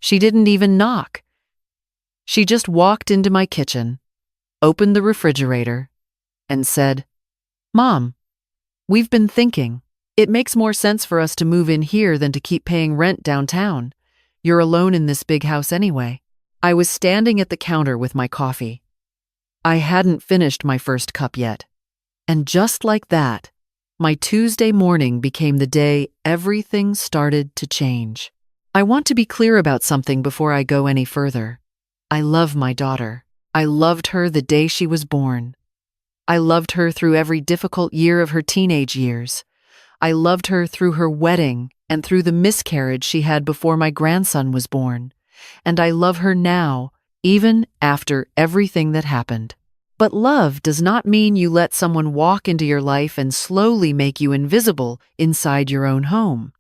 She didn't even knock. She just walked into my kitchen, opened the refrigerator, and said, "Mom, we've been thinking. It makes more sense for us to move in here than to keep paying rent downtown. You're alone in this big house anyway." I was standing at the counter with my coffee. I hadn't finished my first cup yet. And just like that, my Tuesday morning became the day everything started to change. I want to be clear about something before I go any further. I love my daughter. I loved her the day she was born. I loved her through every difficult year of her teenage years. I loved her through her wedding and through the miscarriage she had before my grandson was born. And I love her now, even after everything that happened. But love does not mean you let someone walk into your life and slowly make you invisible inside your own home.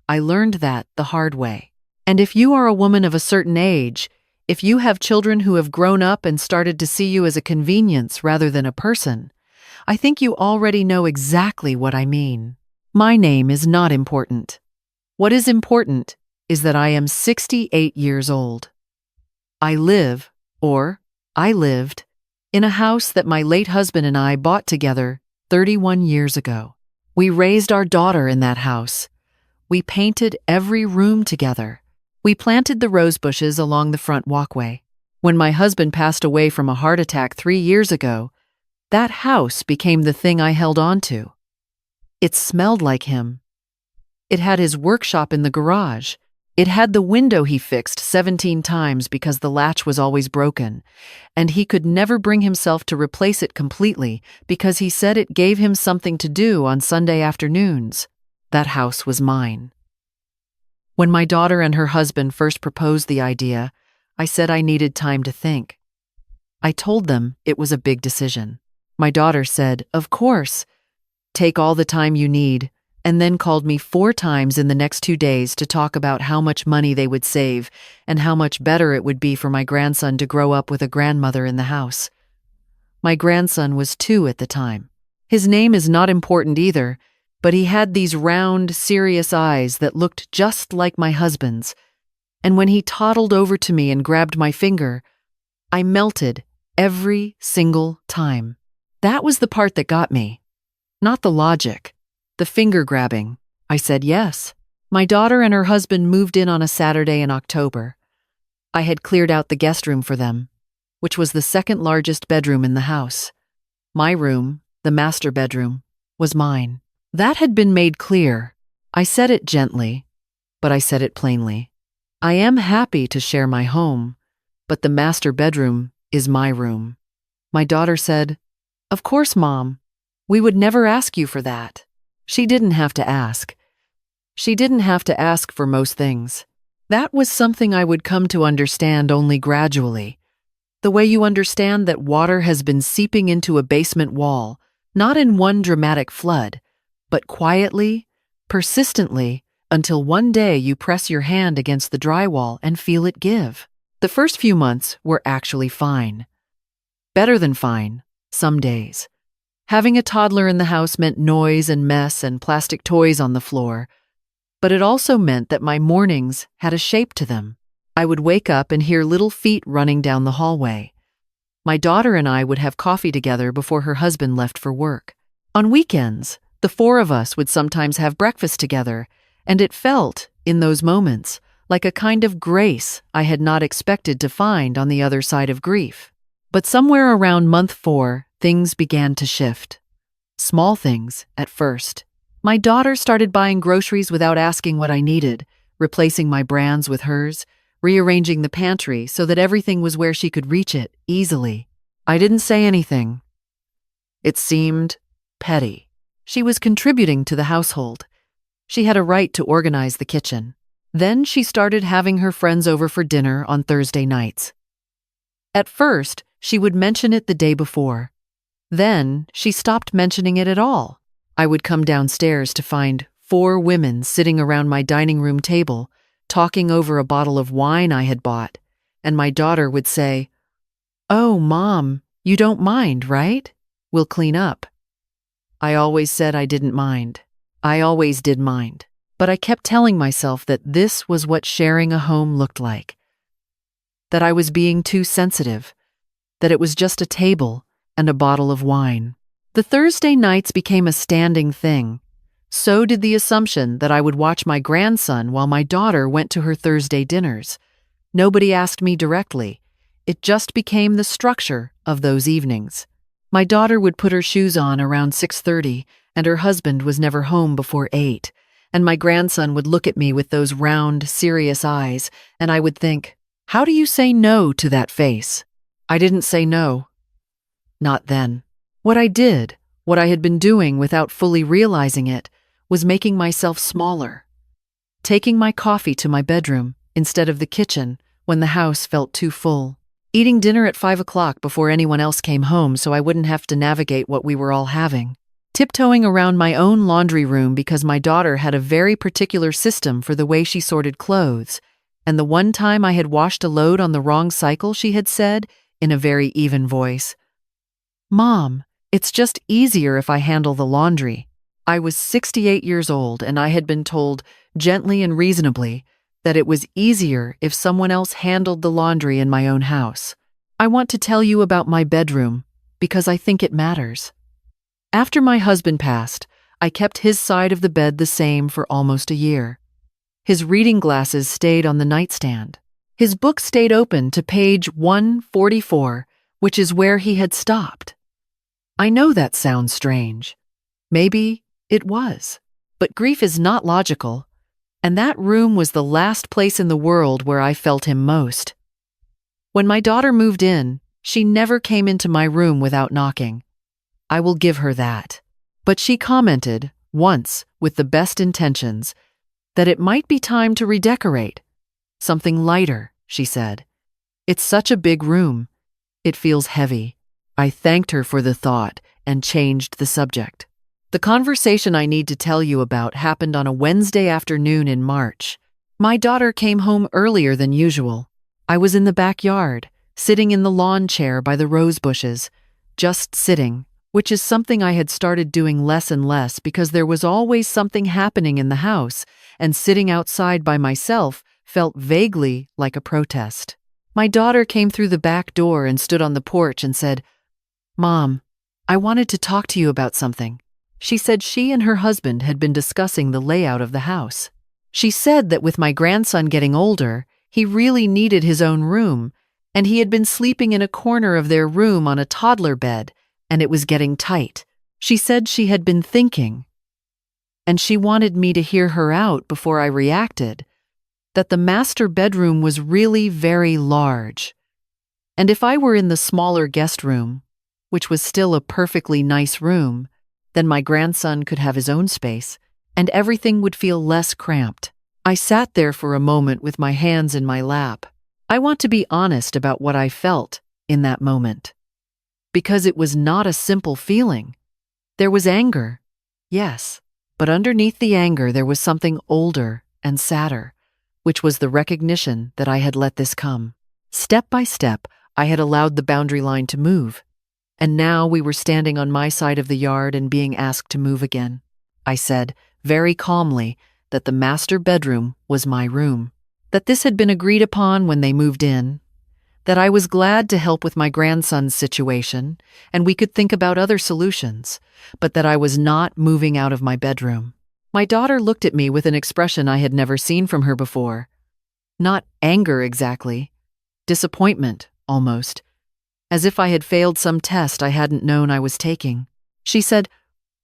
I learned that the hard way. And if you are a woman of a certain age, if you have children who have grown up and started to see you as a convenience rather than a person, I think you already know exactly what I mean. My name is not important. What is important is that I am 68 years old. I lived, in a house that my late husband and I bought together 31 years ago. We raised our daughter in that house. We painted every room together. We planted the rose bushes along the front walkway. When my husband passed away from a heart attack 3 years ago, that house became the thing I held on to. It smelled like him. It had his workshop in the garage. It had the window he fixed 17 times because the latch was always broken, and he could never bring himself to replace it completely because he said it gave him something to do on Sunday afternoons. That house was mine. When my daughter and her husband first proposed the idea, I said I needed time to think. I told them it was a big decision. My daughter said, "Of course, take all the time you need," and then called me 4 times in the next 2 days to talk about how much money they would save and how much better it would be for my grandson to grow up with a grandmother in the house. My grandson was 2 at the time. His name is not important either, but he had these round, serious eyes that looked just like my husband's, and when he toddled over to me and grabbed my finger, I melted every single time. That was the part that got me, not the logic. The finger grabbing. I said yes. My daughter and her husband moved in on a Saturday in October. I had cleared out the guest room for them, which was the second largest bedroom in the house. My room, the master bedroom, was mine. That had been made clear. I said it gently, but I said it plainly. I am happy to share my home, but the master bedroom is my room. My daughter said, "Of course, Mom. We would never ask you for that." She didn't have to ask. She didn't have to ask for most things. That was something I would come to understand only gradually. The way you understand that water has been seeping into a basement wall, not in one dramatic flood, but quietly, persistently, until one day you press your hand against the drywall and feel it give. The first few months were actually fine. Better than fine, some days. Having a toddler in the house meant noise and mess and plastic toys on the floor, but it also meant that my mornings had a shape to them. I would wake up and hear little feet running down the hallway. My daughter and I would have coffee together before her husband left for work. On weekends, the 4 of us would sometimes have breakfast together, and it felt, in those moments, like a kind of grace I had not expected to find on the other side of grief. But somewhere around month 4, things began to shift. Small things, at first. My daughter started buying groceries without asking what I needed, replacing my brands with hers, rearranging the pantry so that everything was where she could reach it easily. I didn't say anything. It seemed petty. She was contributing to the household. She had a right to organize the kitchen. Then she started having her friends over for dinner on Thursday nights. At first, she would mention it the day before. Then she stopped mentioning it at all. I would come downstairs to find 4 women sitting around my dining room table, talking over a bottle of wine I had bought, and my daughter would say, "Oh, Mom, you don't mind, right? We'll clean up." I always said I didn't mind. I always did mind. But I kept telling myself that this was what sharing a home looked like. That I was being too sensitive. That it was just a table and a bottle of wine. The Thursday nights became a standing thing. So did the assumption that I would watch my grandson while my daughter went to her Thursday dinners. Nobody asked me directly. It just became the structure of those evenings. My daughter would put her shoes on around 6:30, and her husband was never home before 8. And my grandson would look at me with those round, serious eyes, and I would think, how do you say no to that face? I didn't say no. Not then. What I did, what I had been doing without fully realizing it, was making myself smaller. Taking my coffee to my bedroom instead of the kitchen when the house felt too full. Eating dinner at 5 o'clock before anyone else came home so I wouldn't have to navigate what we were all having. Tiptoeing around my own laundry room because my daughter had a very particular system for the way she sorted clothes, and the one time I had washed a load on the wrong cycle, she had said, in a very even voice, "Mom, it's just easier if I handle the laundry." I was 68 years old and I had been told, gently and reasonably, that it was easier if someone else handled the laundry in my own house. I want to tell you about my bedroom because I think it matters. After my husband passed, I kept his side of the bed the same for almost a year. His reading glasses stayed on the nightstand. His book stayed open to page 144, which is where he had stopped. I know that sounds strange. Maybe it was. But grief is not logical, and that room was the last place in the world where I felt him most. When my daughter moved in, she never came into my room without knocking. I will give her that. But she commented, once, with the best intentions, that it might be time to redecorate. Something lighter, she said. It's such a big room. It feels heavy. I thanked her for the thought and changed the subject. The conversation I need to tell you about happened on a Wednesday afternoon in March. My daughter came home earlier than usual. I was in the backyard, sitting in the lawn chair by the rose bushes, just sitting, which is something I had started doing less and less because there was always something happening in the house, and sitting outside by myself felt vaguely like a protest. My daughter came through the back door and stood on the porch and said, "Mom, I wanted to talk to you about something." She said she and her husband had been discussing the layout of the house. She said that with my grandson getting older, he really needed his own room, and he had been sleeping in a corner of their room on a toddler bed, and it was getting tight. She said she had been thinking, and she wanted me to hear her out before I reacted, that the master bedroom was really very large. And if I were in the smaller guest room, which was still a perfectly nice room, then my grandson could have his own space, and everything would feel less cramped. I sat there for a moment with my hands in my lap. I want to be honest about what I felt in that moment. Because it was not a simple feeling. There was anger, yes, but underneath the anger there was something older and sadder, which was the recognition that I had let this come. Step by step, I had allowed the boundary line to move, and now we were standing on my side of the yard and being asked to move again. I said, very calmly, that the master bedroom was my room, that this had been agreed upon when they moved in, that I was glad to help with my grandson's situation, and we could think about other solutions, but that I was not moving out of my bedroom. My daughter looked at me with an expression I had never seen from her before. Not anger exactly, disappointment, almost, as if I had failed some test I hadn't known I was taking. She said,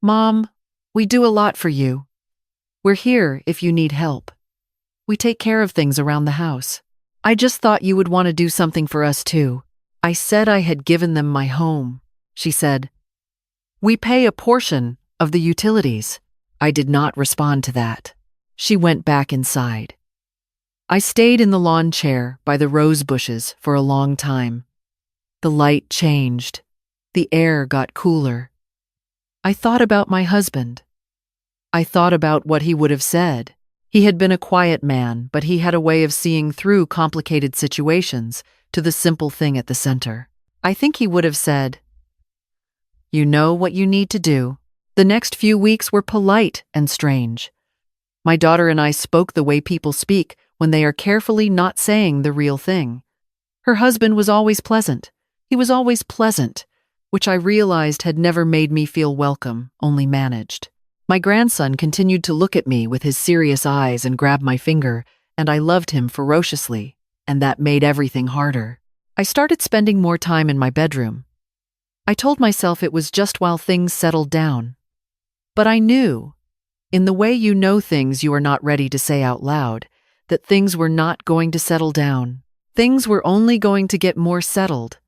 "Mom, we do a lot for you. We're here if you need help. We take care of things around the house. I just thought you would want to do something for us too." I said I had given them my home. She said, "We pay a portion of the utilities." I did not respond to that. She went back inside. I stayed in the lawn chair by the rose bushes for a long time. The light changed. The air got cooler. I thought about my husband. I thought about what he would have said. He had been a quiet man, but he had a way of seeing through complicated situations to the simple thing at the center. I think he would have said, "You know what you need to do." The next few weeks were polite and strange. My daughter and I spoke the way people speak when they are carefully not saying the real thing. Her husband was always pleasant. He was always pleasant, which I realized had never made me feel welcome, only managed. My grandson continued to look at me with his serious eyes and grab my finger, and I loved him ferociously, and that made everything harder. I started spending more time in my bedroom. I told myself it was just while things settled down. But I knew, in the way you know things you are not ready to say out loud, that things were not going to settle down. Things were only going to get more settled,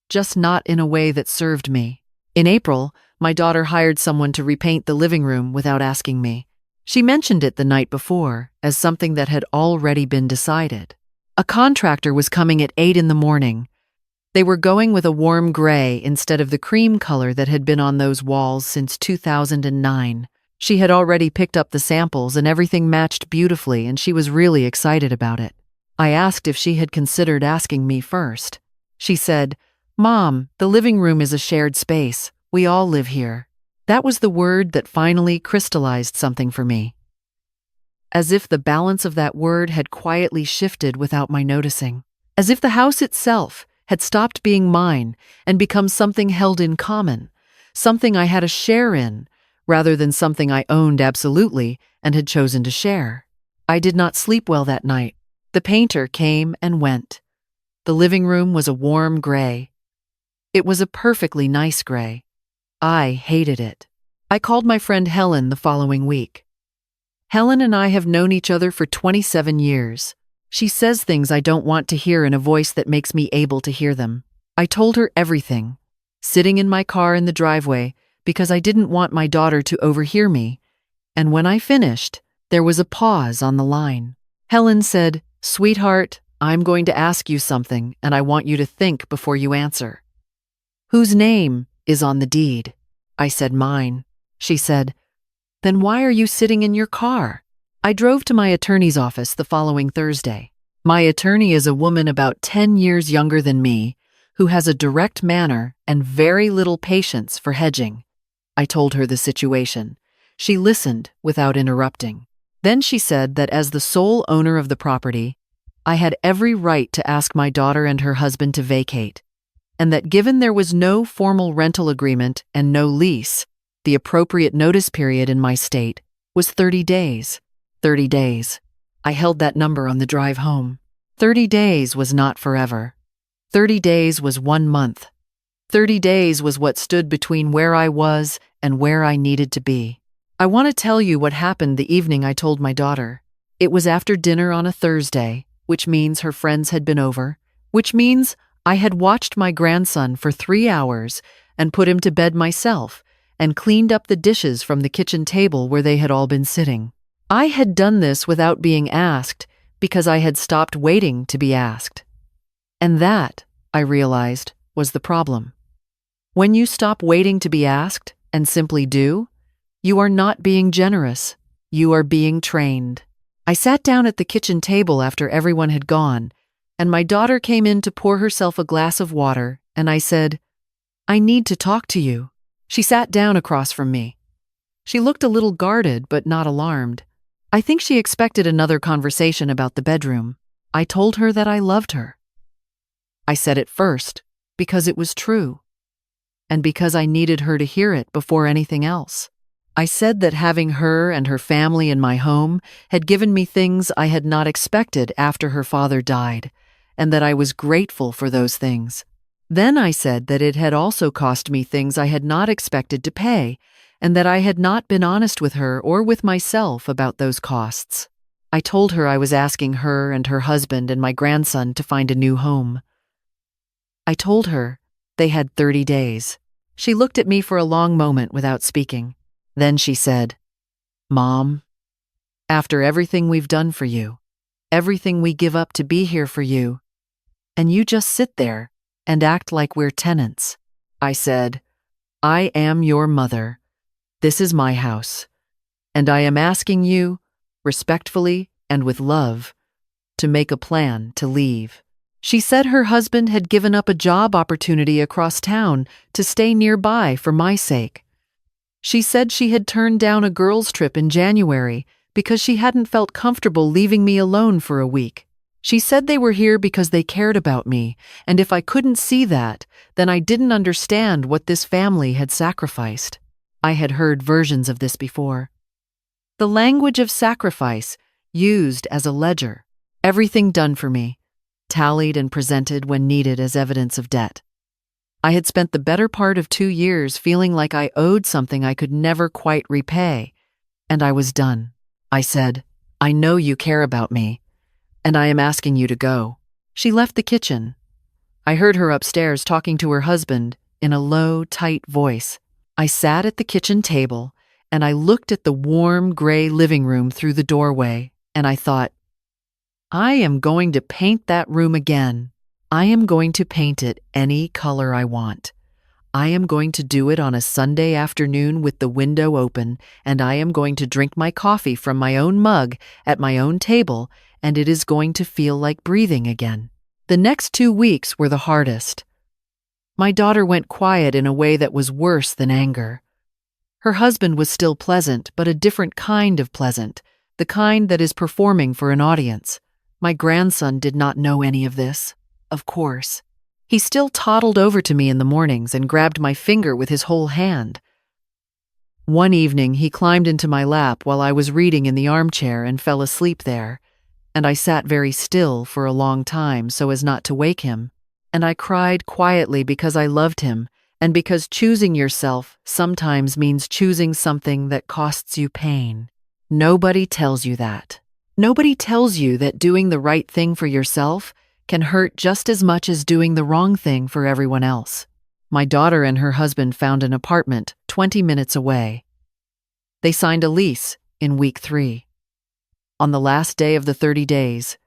just not in a way that served me. In April, my daughter hired someone to repaint the living room without asking me. She mentioned it the night before as something that had already been decided. A contractor was coming at 8 in the morning. They were going with a warm gray instead of the cream color that had been on those walls since 2009. She had already picked up the samples and everything matched beautifully, and she was really excited about it. I asked if she had considered asking me first. She said, "Mom, the living room is a shared space. We all live here." That was the word that finally crystallized something for me. As if the balance of that word had quietly shifted without my noticing. As if the house itself had stopped being mine and become something held in common, something I had a share in, rather than something I owned absolutely and had chosen to share. I did not sleep well that night. The painter came and went. The living room was a warm gray. It was a perfectly nice gray. I hated it. I called my friend Helen the following week. Helen and I have known each other for 27 years. She says things I don't want to hear in a voice that makes me able to hear them. I told her everything, sitting in my car in the driveway, because I didn't want my daughter to overhear me, and when I finished, there was a pause on the line. Helen said, "Sweetheart, I'm going to ask you something, and I want you to think before you answer. Whose name is on the deed?" I said, "Mine." She said, "Then why are you sitting in your car?" I drove to my attorney's office the following Thursday. My attorney is a woman about 10 years younger than me, who has a direct manner and very little patience for hedging. I told her the situation. She listened without interrupting. Then she said that as the sole owner of the property, I had every right to ask my daughter and her husband to vacate, and that given there was no formal rental agreement and no lease, the appropriate notice period in my state was 30 days. 30 days. I held that number on the drive home. 30 days was not forever. 30 days was 1 month. 30 days was what stood between where I was and where I needed to be. I want to tell you what happened the evening I told my daughter. It was after dinner on a Thursday, which means her friends had been over, which means I had watched my grandson for 3 hours and put him to bed myself and cleaned up the dishes from the kitchen table where they had all been sitting. I had done this without being asked because I had stopped waiting to be asked. And that, I realized, was the problem. When you stop waiting to be asked and simply do, you are not being generous. You are being trained. I sat down at the kitchen table after everyone had gone, and my daughter came in to pour herself a glass of water, and I said, "I need to talk to you." She sat down across from me. She looked a little guarded but not alarmed. I think she expected another conversation about the bedroom. I told her that I loved her. I said it first because it was true, and because I needed her to hear it before anything else. I said that having her and her family in my home had given me things I had not expected after her father died, and that I was grateful for those things. Then I said that it had also cost me things I had not expected to pay, and that I had not been honest with her or with myself about those costs. I told her I was asking her and her husband and my grandson to find a new home. I told her they had 30 days. She looked at me for a long moment without speaking. Then she said, "Mom, after everything we've done for you, everything we give up to be here for you, and you just sit there and act like we're tenants." I said, "I am your mother. This is my house, and I am asking you, respectfully and with love, to make a plan to leave." She said her husband had given up a job opportunity across town to stay nearby for my sake. She said she had turned down a girls' trip in January because she hadn't felt comfortable leaving me alone for a week. She said they were here because they cared about me, and if I couldn't see that, then I didn't understand what this family had sacrificed. I had heard versions of this before. The language of sacrifice, used as a ledger. Everything done for me, tallied and presented when needed as evidence of debt. I had spent the better part of 2 years feeling like I owed something I could never quite repay, and I was done. I said, "I know you care about me, and I am asking you to go." She left the kitchen. I heard her upstairs talking to her husband in a low, tight voice. I sat at the kitchen table, and I looked at the warm, gray living room through the doorway, and I thought, I am going to paint that room again. I am going to paint it any color I want. I am going to do it on a Sunday afternoon with the window open, and I am going to drink my coffee from my own mug at my own table, and it is going to feel like breathing again. The next 2 weeks were the hardest. My daughter went quiet in a way that was worse than anger. Her husband was still pleasant, but a different kind of pleasant, the kind that is performing for an audience. My grandson did not know any of this, of course. He still toddled over to me in the mornings and grabbed my finger with his whole hand. One evening, he climbed into my lap while I was reading in the armchair and fell asleep there, and I sat very still for a long time so as not to wake him, and I cried quietly because I loved him, and because choosing yourself sometimes means choosing something that costs you pain. Nobody tells you that. Nobody tells you that doing the right thing for yourself can hurt just as much as doing the wrong thing for everyone else. My daughter and her husband found an apartment 20 minutes away. They signed a lease in week 3. On the last day of the 30 days,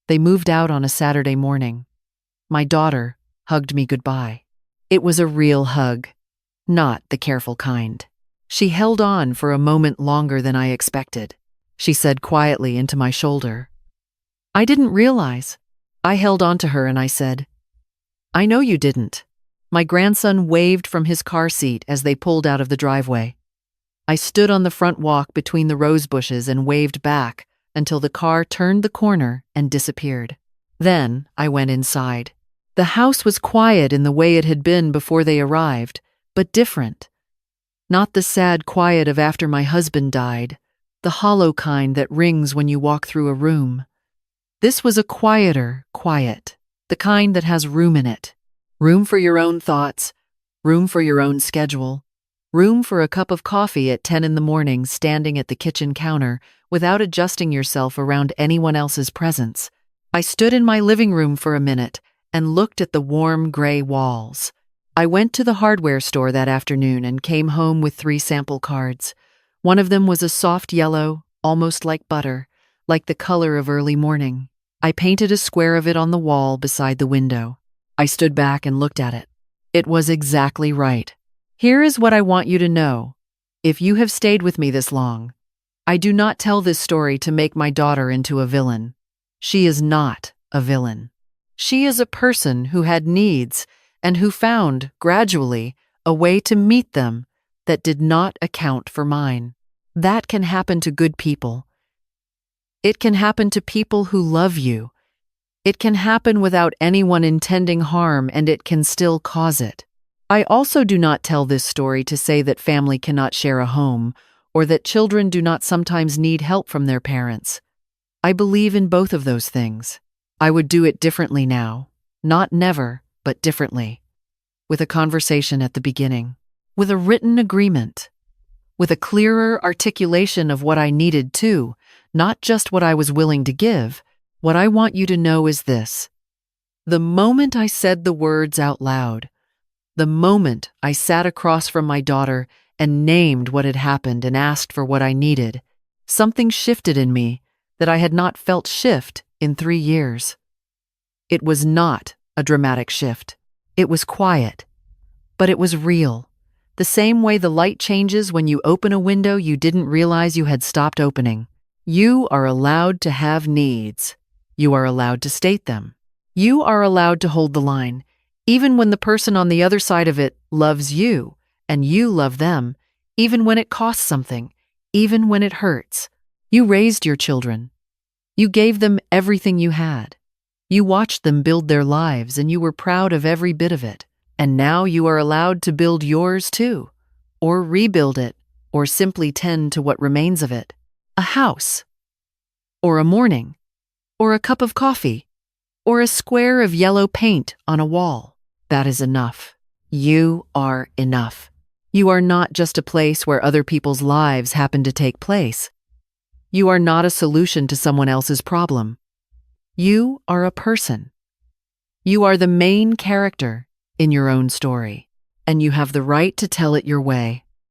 they moved out on a Saturday morning. My daughter hugged me goodbye. It was a real hug, not the careful kind. She held on for a moment longer than I expected. She said quietly into my shoulder, "I didn't realize." I held on to her and I said, "I know you didn't." My grandson waved from his car seat as they pulled out of the driveway. I stood on the front walk between the rose bushes and waved back until the car turned the corner and disappeared. Then I went inside. The house was quiet in the way it had been before they arrived, but different. Not the sad quiet of after my husband died, the hollow kind that rings when you walk through a room. This was a quieter quiet, the kind that has room in it. Room for your own thoughts, room for your own schedule, room for a cup of coffee at 10 in the morning standing at the kitchen counter without adjusting yourself around anyone else's presence. I stood in my living room for a minute and looked at the warm gray walls. I went to the hardware store that afternoon and came home with 3 sample cards. One of them was a soft yellow, almost like butter, like the color of early morning. I painted a square of it on the wall beside the window. I stood back and looked at it. It was exactly right. Here is what I want you to know. If you have stayed with me this long, I do not tell this story to make my daughter into a villain. She is not a villain. She is a person who had needs and who found, gradually, a way to meet them that did not account for mine. That can happen to good people. It can happen to people who love you. It can happen without anyone intending harm, and it can still cause it. I also do not tell this story to say that family cannot share a home, or that children do not sometimes need help from their parents. I believe in both of those things. I would do it differently now. Not never, but differently. With a conversation at the beginning. With a written agreement. With a clearer articulation of what I needed too, not just what I was willing to give. What I want you to know is this. The moment I said the words out loud, the moment I sat across from my daughter and named what had happened and asked for what I needed, something shifted in me that I had not felt shift in 3 years. It was not a dramatic shift. It was quiet, but it was real. The same way the light changes when you open a window you didn't realize you had stopped opening. You are allowed to have needs. You are allowed to state them. You are allowed to hold the line, even when the person on the other side of it loves you, and you love them, even when it costs something, even when it hurts. You raised your children. You gave them everything you had. You watched them build their lives and you were proud of every bit of it. And now you are allowed to build yours too, or rebuild it, or simply tend to what remains of it. A house, or a morning, or a cup of coffee, or a square of yellow paint on a wall. That is enough. You are enough. You are not just a place where other people's lives happen to take place. You are not a solution to someone else's problem. You are a person. You are the main character in your own story, and you have the right to tell it your way.